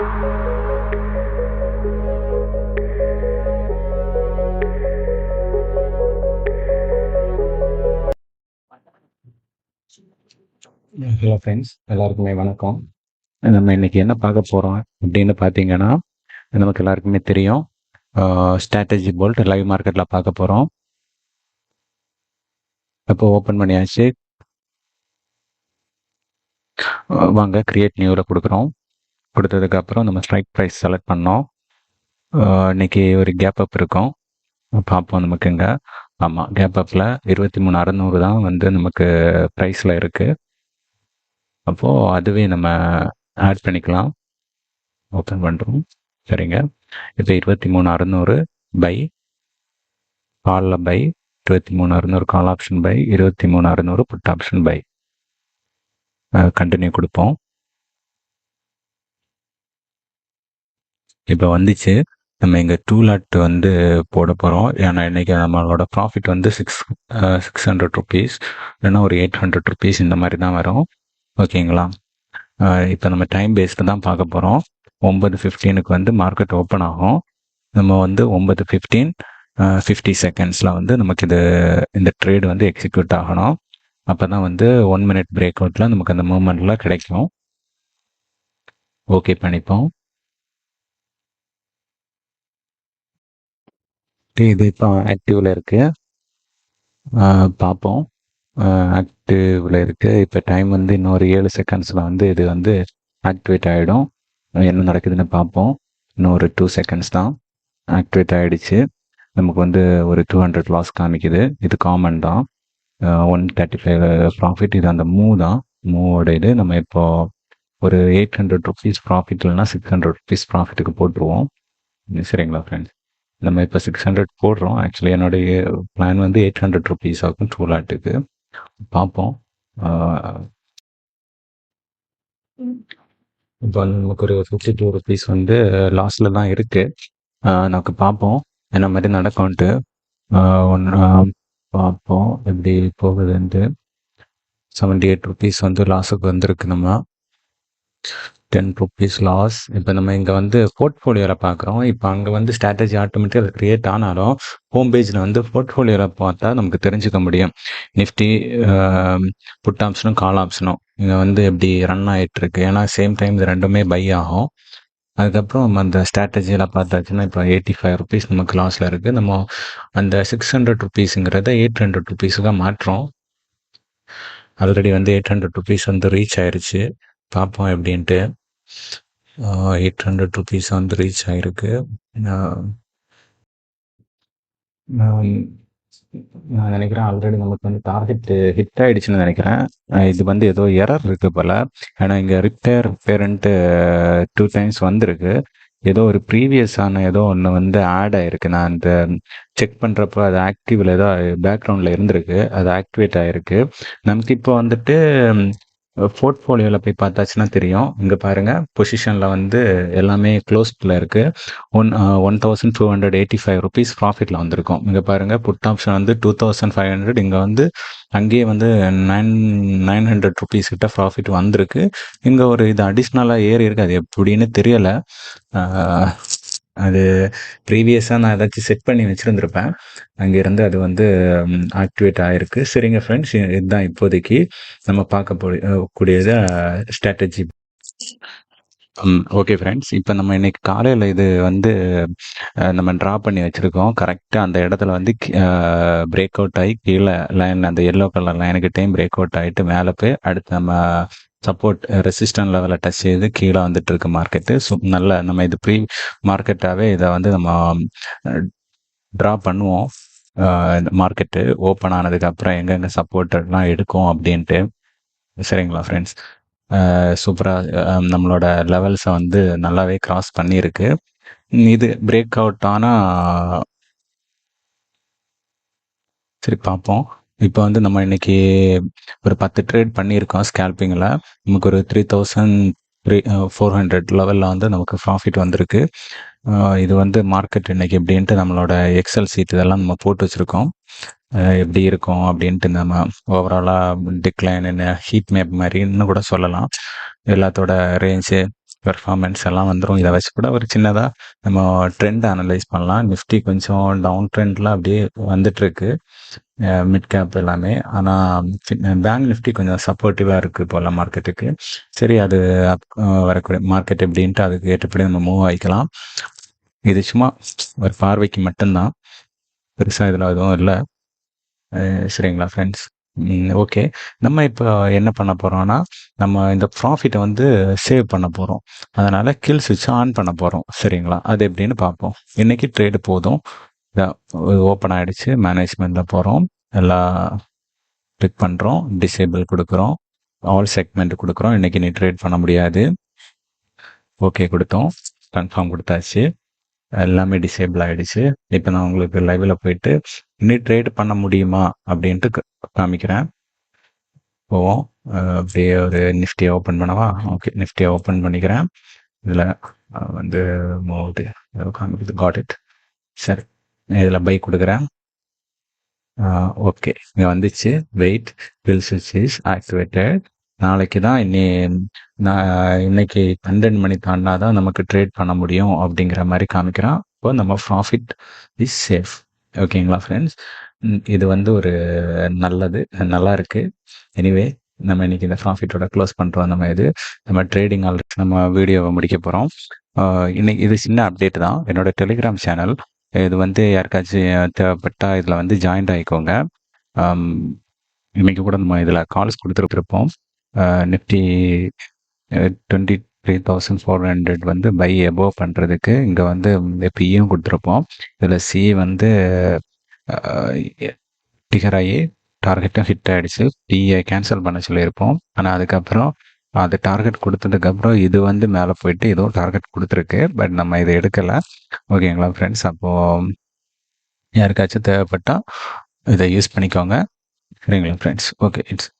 Hello friends, எல்லாருக்குமே வணக்கம். நம்ம இன்னைக்கு என்ன பார்க்க போகிறோம் அப்படின்னு பார்த்தீங்கன்னா, நமக்கு எல்லாருக்குமே தெரியும், ஸ்ட்ராட்டஜி போல்ட் லைவ் மார்க்கெட்டில் பார்க்க போகிறோம். இப்போ ஓப்பன் பண்ணியாச்சு. வாங்க கிரியேட் நியூவில் கொடுக்குறோம். கொடுத்ததுக்கப்புறம் நம்ம ஸ்ட்ரைக் ப்ரைஸ் செலக்ட் பண்ணோம். இன்னைக்கு ஒரு கேப் அப் இருக்கும், பார்ப்போம். நமக்குங்க ஆமாம், கேப் அப்பில் 23,600 தான் வந்து நமக்கு ப்ரைஸில் இருக்குது. அப்போது அதுவே நம்ம ஆட் பண்ணிக்கலாம். ஓப்பன் பண்ணுறோம். சரிங்க, இப்போ 23,600 பை காலில் buy 23,600 call option buy 23,600 put option buy. Continue கொடுப்போம். இப்போ வந்துச்சு. நம்ம இங்கே 2 லாட் வந்து போட போகிறோம். ஏன்னா இன்றைக்கி நம்மளோட ப்ராஃபிட் வந்து 600 ருபீஸ், இல்லைன்னா ஒரு 800 ருபீஸ் இந்த மாதிரி தான் வரும். ஓகேங்களா? இப்போ நம்ம டைம் பேஸ்டு தான் பார்க்க போகிறோம். 9:15 வந்து மார்க்கெட் ஓப்பன் ஆகும். நம்ம வந்து 9:15 50 செகண்ட்ஸில் வந்து நமக்கு இந்த ட்ரேடு வந்து எக்ஸிக்யூட் ஆகணும். அப்போ தான் வந்து 1 மினிட் பிரேக் அவுட்டில் நமக்கு அந்த மூமெண்ட்லாம் கிடைக்கும். ஓகே பண்ணிப்போம். இது இப்போ ஆக்டிவில் இருக்குது, பார்ப்போம். ஆக்டிவில் இருக்குது. இப்போ டைம் வந்து இன்னொரு 7 செகண்ட்ஸில் வந்து இது வந்து ஆக்டிவேட் ஆகிடும். என்ன நடக்குதுன்னு பார்ப்போம். இன்னொரு 2 செகண்ட்ஸ் தான். ஆக்டிவேட் ஆகிடுச்சு. நமக்கு வந்து ஒரு 200 லாஸ் காமிக்குது. இது காமன் தான். 135 ப்ராஃபிட். இது அந்த தான் மூவோட இது. நம்ம இப்போ ஒரு 800 ருபீஸ் ப்ராஃபிட், இல்லைனா 600 ருபீஸ் ப்ராஃபிட்டுக்கு போட்டுருவோம். சரிங்களா ஃப்ரெண்ட்ஸ்? நம்ம இப்போ 600 போடுறோம். ஆக்சுவலி என்னுடைய பிளான் வந்து 800 ருபீஸ் ஆகும் 2 லாட்டுக்கு. பார்ப்போம். இப்போ நமக்கு ஒரு 52 ருபீஸ் வந்து லாஸில் தான் இருக்குது. நமக்கு பார்ப்போம் என்ன மாதிரி நடக்கும்ன்ட்டு. ஒன்று பார்ப்போம் எப்படி போகுதுன்ட்டு. 78 ருபீஸ் வந்து லாஸுக்கு வந்திருக்கு. நம்ம 10 ருபீஸ் லாஸ். இப்போ நம்ம இங்கே வந்து போர்ட்ஃபோலியோவில் பார்க்குறோம். இப்போ அங்கே வந்து ஸ்ட்ராட்டஜி ஆட்டோமேட்டிக்காக அது க்ரியேட் ஆனாலும் ஹோம் பேஜில் வந்து போர்ட்ஃபோலியோவில் பார்த்தா நமக்கு தெரிஞ்சுக்க முடியும். நிஃப்டி புட் ஆப்ஷனும் கால் ஆப்ஷனும் இங்கே வந்து எப்படி ரன் ஆகிட்டுருக்கு. ஏன்னா சேம் டைம் இது ரெண்டுமே பை ஆகும். அதுக்கப்புறம் நம்ம அந்த ஸ்ட்ராட்டஜியில் பார்த்தாச்சுன்னா இப்போ 85 ருபீஸ் நமக்கு லாஸில் இருக்குது. நம்ம அந்த 600 ருபீஸுங்கிறத 800 ருபீஸுக்காக மாற்றுறோம். ஆல்ரெடி வந்து 800 ருபீஸ் வந்து ரீச் ஆயிடுச்சு. பார்ப்போம் எப்படின்ட்டு. 800 ருபீஸ் வந்து ரீச் ஆகிருக்கு. நான் நினைக்கிறேன் ஆல்ரெடி நமக்கு வந்து டார்கெட் ஹிட் ஆகிடுச்சுன்னு நினைக்கிறேன். இது வந்து ஏதோ எரர் இருக்குது போல். ஏன்னா இங்கே ரிப்பேர்ன்ட்டு 2 டைம்ஸ் வந்திருக்கு. ஏதோ ஒரு ப்ரீவியஸான ஏதோ ஒன்று வந்து ஆட் ஆகிருக்கு. நான் அந்த செக் பண்ணுறப்போ அது ஆக்டிவில் ஏதோ பேக்ரவுண்டில் இருந்திருக்கு, அது ஆக்டிவேட் ஆகிருக்கு. நமக்கு இப்போ வந்துட்டு போர்ட்ஃபோலியோவில் போய் பார்த்தாச்சுன்னா தெரியும். இங்கே பாருங்கள், பொசிஷனில் வந்து எல்லாமே க்ளோஸ்டில் இருக்குது. 1285 ருபீஸ் ப்ராஃபிட்டில் வந்திருக்கும். இங்கே பாருங்கள், புட் ஆப்ஷன் வந்து 2500. இங்கே வந்து அங்கேயே வந்து 900 ருபீஸ் கிட்ட ப்ராஃபிட் வந்திருக்கு. இங்கே ஒரு இது அடிஷ்னலாக ஏறி இருக்குது. அது எப்படின்னு தெரியலை. அது ப்ரீவியஸாக நான் ஏதாச்சும் செட் பண்ணி வச்சுருந்துருப்பேன். அங்கேருந்து அது வந்து ஆக்டிவேட் ஆகிருக்கு. சரிங்க ஃப்ரெண்ட்ஸ், இதுதான் இப்போதைக்கு நம்ம பார்க்க கூடியது ஸ்ட்ராட்டஜி. ஓகே ஃப்ரெண்ட்ஸ், இப்போ நம்ம இன்னைக்கு காலையில் இது வந்து நம்ம ட்ரா பண்ணி வச்சுருக்கோம். கரெக்டாக அந்த இடத்துல வந்து பிரேக் அவுட் ஆகி கீழே லைன், அந்த எல்லோ கலர் லைனுக்கிட்டையும் பிரேக் அவுட் ஆகிட்டு மேலே போய் அடுத்து நம்ம சப்போர்ட் ரெசிஸ்டன்ட் லெவலில் டச் செய்து கீழே வந்துட்டு இருக்கு மார்க்கெட்டு. ஸோ நல்ல நம்ம இது ப்ரீ மார்க்கெட்டாகவே இதை வந்து நம்ம ட்ரா பண்ணுவோம். மார்க்கெட்டு ஓப்பன் ஆனதுக்கப்புறம் எங்கெங்கே சப்போர்ட்டெல்லாம் எடுக்கும் அப்படின்ட்டு. சரிங்களா ஃப்ரெண்ட்ஸ்? சூப்பராக நம்மளோட லெவல்ஸை வந்து நல்லாவே கிராஸ் பண்ணியிருக்கு. இது பிரேக் அவுட் ஆனால் சரி பார்ப்போம். இப்போ வந்து நம்ம இன்னைக்கு ஒரு 10 ட்ரேட் பண்ணியிருக்கோம் ஸ்கேல்பிங்கில். நமக்கு ஒரு 3400 லெவலில் வந்து நமக்கு ப்ராஃபிட் வந்திருக்கு. இது வந்து மார்க்கெட் இன்னைக்கு எப்படின்ட்டு நம்மளோட எக்ஸல் சீட் இதெல்லாம் நம்ம போட்டு வச்சுருக்கோம். எப்படி இருக்கும் அப்படின்ட்டு நம்ம ஓவராலாக டிக்ளைன் என்ன ஹீட் மேப் மாதிரின்னு கூட சொல்லலாம். எல்லாத்தோட ரேஞ்சு பெர்ஃபார்மன்ஸ் எல்லாம் வந்துரும். இத வச்சு கூட ஒரு சின்னதா நம்ம ட்ரெண்ட் அனலைஸ் பண்ணலாம். நிஃப்டி கொஞ்சம் டவுன் ட்ரெண்ட்ல அப்படியே வந்துட்டுருக்கு. மிட் கேப் எல்லாமே. ஆனா பேங்க் நிஃப்டி கொஞ்சம் சப்போர்ட்டிவா இருக்கு இப்போலாம் மார்க்கெட்டுக்கு. சரி அது வரக்கூடிய மார்க்கெட் எப்படின்ட்டு அதுக்கு ஏற்றபடி நம்ம மூவ் ஆயிக்கலாம். இது சும்மா ஒரு பார்வைக்கு மட்டும்தான். பெருசா இதுல எதுவும் இல்ல. சரிங்களா ஃப்ரெண்ட்ஸ்? ஓகே. நம்ம இப்போ என்ன பண்ண போறோம்னா, நம்ம இந்த ப்ராஃபிட்ட வந்து சேவ் பண்ண போறோம். அதனால கில் ஸ்விட்ச ஆன் பண்ண போறோம். சரிங்களா? அது எப்படின்னு பார்ப்போம். இன்னைக்கு ட்ரேடு போதும். ஓப்பன் ஆயிடுச்சு. மேனேஜ்மெண்ட்ல போறோம். எல்லாம் கிளிக் பண்றோம். டிசேபிள் குடுக்குறோம். ஆல் செக்மெண்ட் குடுக்குறோம். இன்னைக்கு நீ ட்ரேட் பண்ண முடியாது. ஓகே குடுத்தோம். கன்ஃபார்ம் குடுத்தாச்சு. எல்லாமே டிசேபிள் ஆயிடுச்சு. இப்போ நான் உங்களுக்கு லைவ்ல போயிட்டு இனி ட்ரேட் பண்ண முடியுமா அப்படின்ட்டு காமிக்கிறேன். போவோம். அப்படியே ஒரு நிஃப்டியை ஓப்பன் பண்ணவா? ஓகே, நிஃப்டியை ஓப்பன் பண்ணிக்கிறேன். இதில் வந்து மூவ்டு காமிக்குது. Got it. சரி, இதில் பை கொடுக்குறேன். ஓகே, இங்கே வந்துச்சு. வெயிட் பில் ஸ்விட்ச் இஸ் ஆக்டிவேட்டட். நாளைக்கு தான் இன்னைக்கு 12 மணி தாண்டா தான் நமக்கு ட்ரேட் பண்ண முடியும் அப்படிங்கிற மாதிரி காமிக்கிறான். இப்போ நம்ம ப்ராஃபிட் இஸ் சேஃப். ஓகேங்களா ஃப்ரெண்ட்ஸ்? இது வந்து ஒரு நல்லா இருக்கு. எனிவே நம்ம இன்னைக்கு இந்த ப்ராஃபிட்டோட க்ளோஸ் பண்ணுறோம். நம்ம ட்ரேடிங் ஆல்ரெடி நம்ம வீடியோவை முடிக்க போகிறோம். இன்னைக்கு இது சின்ன அப்டேட் தான். என்னோட டெலிகிராம் சேனல் இது வந்து யாருக்காச்சும் தேவைப்பட்டா இதில் வந்து ஜாயின்ட் ஆகிக்கோங்க. இன்னைக்கு கூட நம்ம இதில் கால்ஸ் கொடுத்துருப்போம். நிஃப்டி 23,400 வந்து பை எபோவ் பண்ணுறதுக்கு இங்கே வந்து பியும் கொடுத்துருப்போம். இதில் சி வந்து டிகர் ஆகி டார்கெட்டும் ஹிட் ஆகிடுச்சு. பியை கேன்சல் பண்ண சொல்லியிருப்போம். ஆனால் அதுக்கப்புறம் அது டார்கெட் கொடுத்ததுக்கப்புறம் இது வந்து மேலே போயிட்டு ஏதோ டார்கெட் கொடுத்துருக்கு. பட் நம்ம இதை எடுக்கலை. ஓகேங்களா ஃப்ரெண்ட்ஸ்? அப்போது யாருக்காச்சும் தேவைப்பட்டால் இதை யூஸ் பண்ணிக்கோங்க. சரிங்களா ஃப்ரெண்ட்ஸ்? Okay, it's